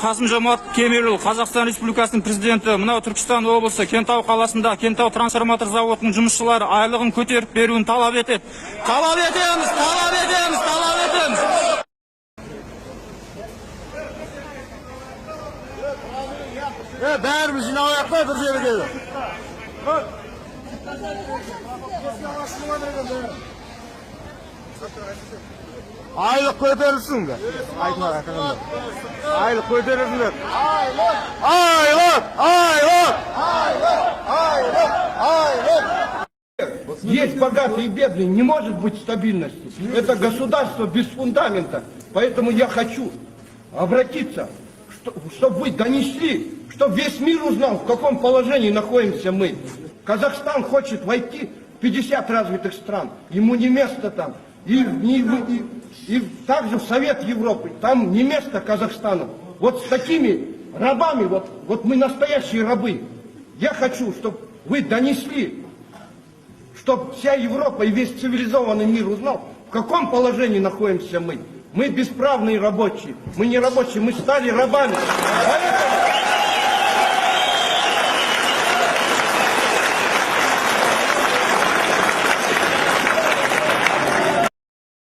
Қасым-Жомарт Кемелұлы, Қазақстан Республикасының президенті, мынау Түркістан облысы Кентау қаласында Кентау трансформатор заводының жұмысшылары айлығын көтеріп беруін талап етеді. Талап етеміз, талап етеміз, талап етеміз. Бәріміз жиналайық та бір жерге. Айлық көтерілсін бе? Айтмар әкімдер. Айлық көтерілсіндер. Айлық! Айлық! Айлық! Айлық! Айлық! Есть богатые и бедные, не может быть стабильности. Это государство без фундамента. Поэтому я хочу обратиться, чтобы вы донесли, чтобы весь мир узнал, в каком положении находимся мы. Казахстан хочет войти в 50 развитых стран. Ему не место там. И также в Совет Европы. Там не место Казахстану. Вот с такими рабами, вот мы настоящие рабы. Я хочу, чтобы вы донесли, чтобы вся Европа и весь цивилизованный мир узнал, в каком положении находимся мы. Мы бесправные рабочие. Мы не рабочие, мы стали рабами.